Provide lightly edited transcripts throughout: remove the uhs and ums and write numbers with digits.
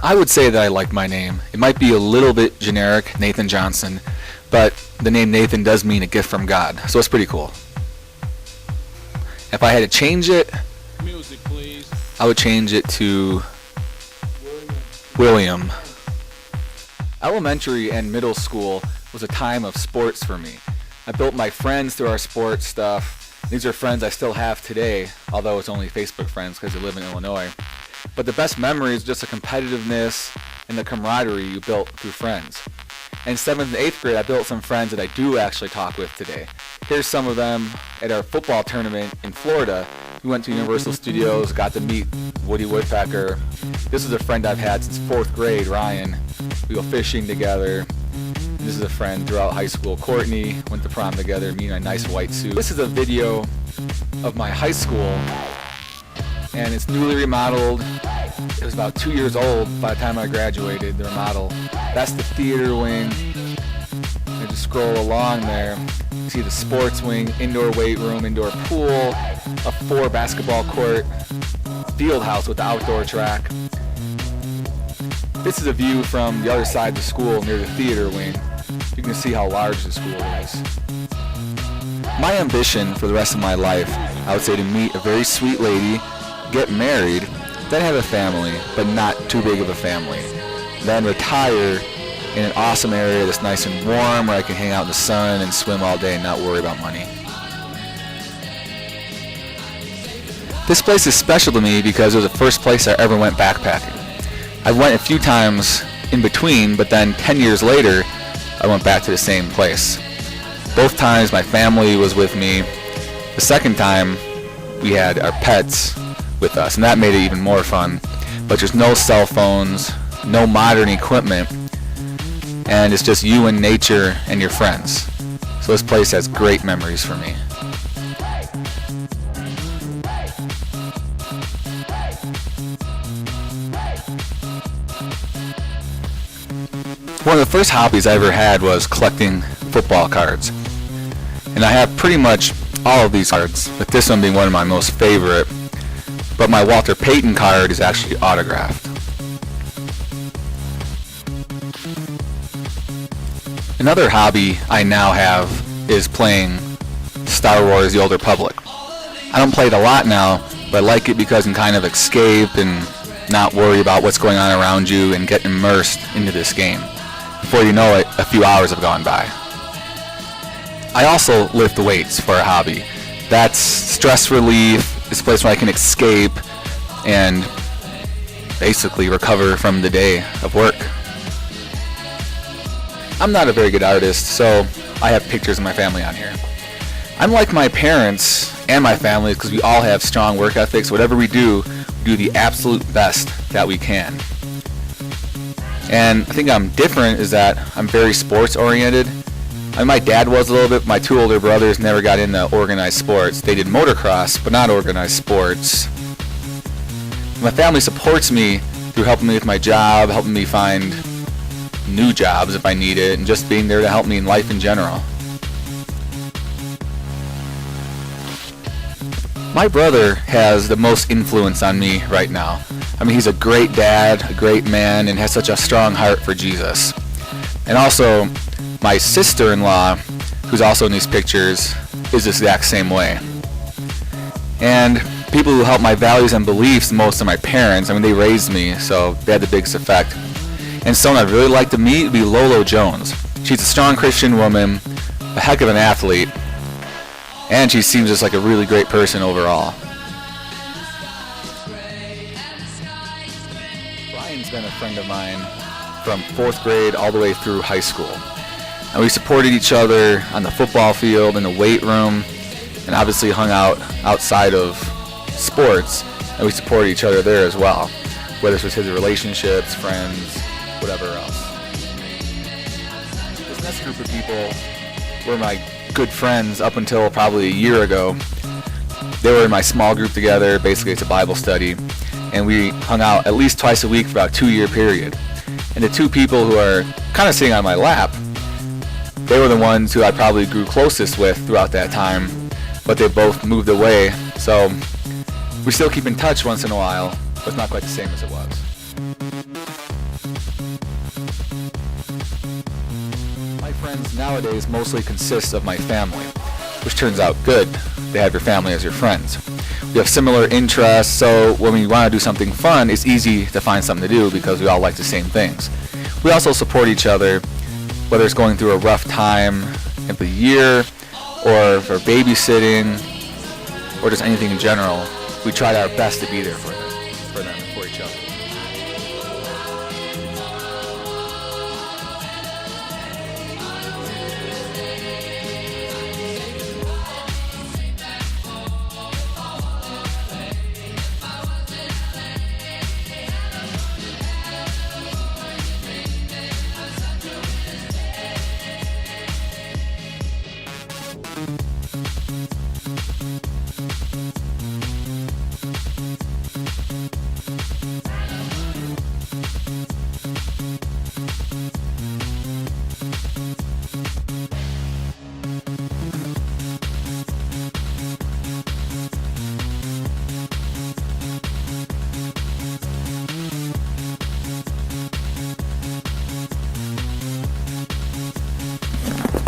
I would say that I like my name. It might be a little bit generic, Nathan Johnson, but the name Nathan does mean a gift from God, so it's pretty cool. If I had to change it, Music, please. I would change it to William. Elementary and middle school was a time of sports for me. I built my friends through our sports stuff. These are friends I still have today, although it's only Facebook friends because they live in Illinois. But the best memory is just the competitiveness and the camaraderie you built through friends. In 7th and 8th grade, I built some friends that I do actually talk with today. Here's some of them at our football tournament in Florida. We went to Universal Studios, got to meet Woody Woodpecker. This is a friend I've had since 4th grade, Ryan. We go fishing together. This is a friend throughout high school, Courtney. Went to prom together, me in a nice white suit. This is a video of my high school, and it's newly remodeled. It was about 2 years old by the time I graduated, the remodel. That's the theater wing. I just scroll along there. You see the sports wing, indoor weight room, indoor pool, a 4 basketball court, field house with the outdoor track. This is a view from the other side of the school near the theater wing. You can see how large the school is. My ambition for the rest of my life, I would say to meet a very sweet lady, get married, then have a family, but not too big of a family. Then retire in an awesome area that's nice and warm where I can hang out in the sun and swim all day and not worry about money. This place is special to me because it was the first place I ever went backpacking. I went a few times in between, but then 10 years later, I went back to the same place. Both times my family was with me. The second time, we had our pets with us, and that made it even more fun. But there's no cell phones, no modern equipment, and it's just you and nature and your friends. So this place has great memories for me. One of the first hobbies I ever had was collecting football cards. And I have pretty much all of these cards, with this one being one of my most favorite. But my Walter Payton card is actually autographed. Another hobby I now have is playing Star Wars: The Old Republic. I don't play it a lot now, but I like it because I can kind of escape and not worry about what's going on around you and get immersed into this game. Before you know it, a few hours have gone by. I also lift weights for a hobby. That's stress relief. It's a place where I can escape and basically recover from the day of work. I'm not a very good artist, so I have pictures of my family on here. I'm like my parents and my family because we all have strong work ethics. Whatever we do the absolute best that we can. And I think I'm different is that I'm very sports oriented. I mean, my dad was a little bit. My 2 older brothers never got into organized sports. They did motocross, but not organized sports. My family supports me through helping me with my job, helping me find new jobs if I need it, and just being there to help me in life in general. My brother has the most influence on me right now. I mean, he's a great dad, a great man, and has such a strong heart for Jesus. And also, my sister-in-law, who's also in these pictures, is the exact same way. And people who help my values and beliefs most are my parents. I mean, they raised me, so they had the biggest effect. And someone I'd really like to meet would be Lolo Jones. She's a strong Christian woman, a heck of an athlete, and she seems just like a really great person overall. Brian's been a friend of mine from 4th grade all the way through high school. And we supported each other on the football field, in the weight room, and obviously hung out outside of sports, and we supported each other there as well, whether it was his relationships, friends, whatever else. This next group of people were my good friends up until probably a year ago. They were in my small group together. Basically, it's a Bible study, and we hung out at least twice a week for about a 2-year period. And the 2 people who are kind of sitting on my lap, they were the ones who I probably grew closest with throughout that time, but they both moved away. So we still keep in touch once in a while, but it's not quite the same as it was. Friends nowadays mostly consists of my family, which turns out good to have your family as your friends. We have similar interests, so when we want to do something fun, it's easy to find something to do because we all like the same things. We also support each other, whether it's going through a rough time of the year, or for babysitting, or just anything in general. We try our best to be there for them and for each other.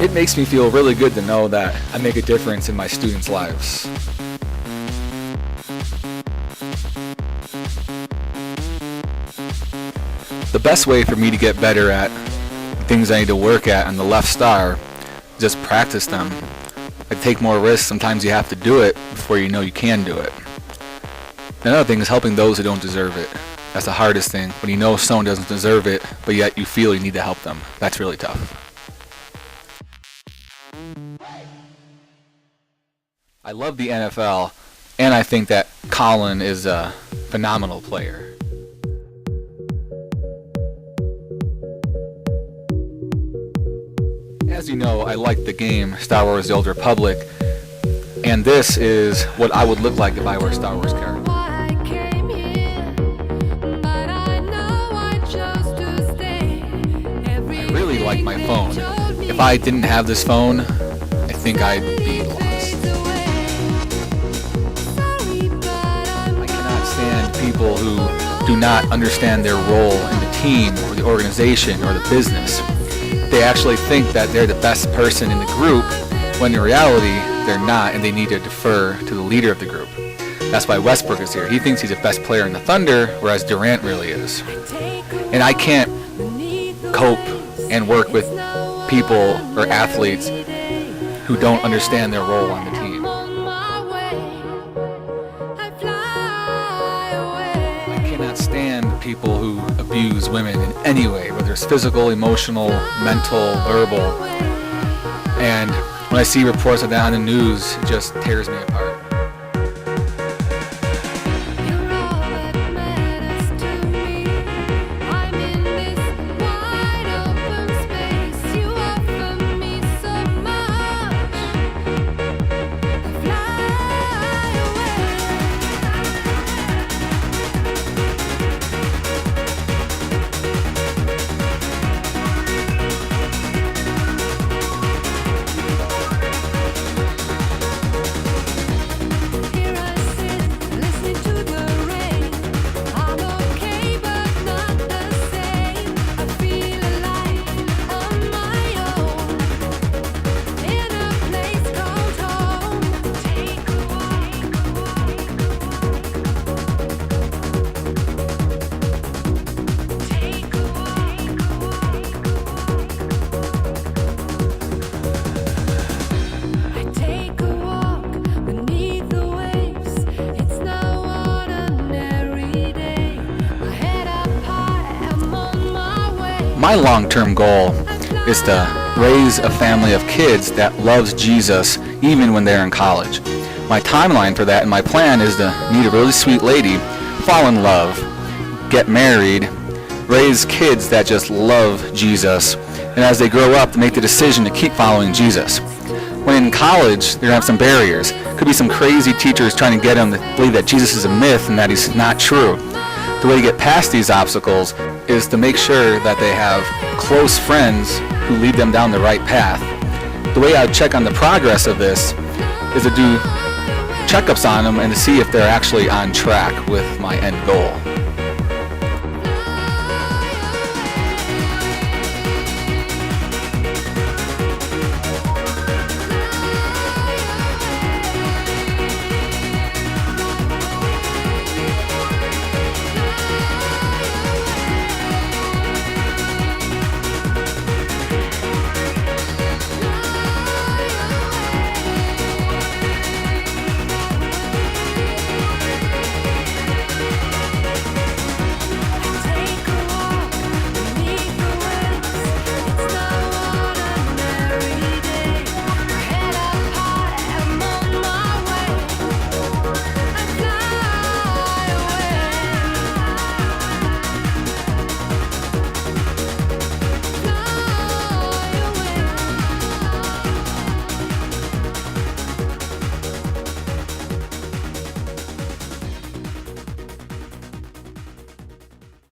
It makes me feel really good to know that I make a difference in my students' lives. The best way for me to get better at things I need to work at on the left star, just practice them. I take more risks. Sometimes you have to do it before you know you can do it. Another thing is helping those who don't deserve it. That's the hardest thing. When you know someone doesn't deserve it, but yet you feel you need to help them. That's really tough. I love the NFL, and I think that Colin is a phenomenal player. As you know, I like the game Star Wars: The Old Republic, and this is what I would look like if I were a Star Wars character. I really like my phone. If I didn't have this phone, I think I'd be lost. I cannot stand people who do not understand their role in the team or the organization or the business. They actually think that they're the best person in the group, when in reality, they're not, and they need to defer to the leader of the group. That's why Westbrook is here. He thinks he's the best player in the Thunder, whereas Durant really is. And I can't cope and work with people or athletes who don't understand their role on the team. I cannot stand people who abuse women in any way, whether it's physical, emotional, mental, verbal. And when I see reports of that on the news, it just tears me apart. My long-term goal is to raise a family of kids that loves Jesus even when they're in college. My timeline for that and my plan is to meet a really sweet lady, fall in love, get married, raise kids that just love Jesus, and as they grow up, make the decision to keep following Jesus. When in college, they're going to have some barriers. Could be some crazy teachers trying to get them to believe that Jesus is a myth and that he's not true. The way to get past these obstacles is to make sure that they have close friends who lead them down the right path. The way I check on the progress of this is to do checkups on them and to see if they're actually on track with my end goal.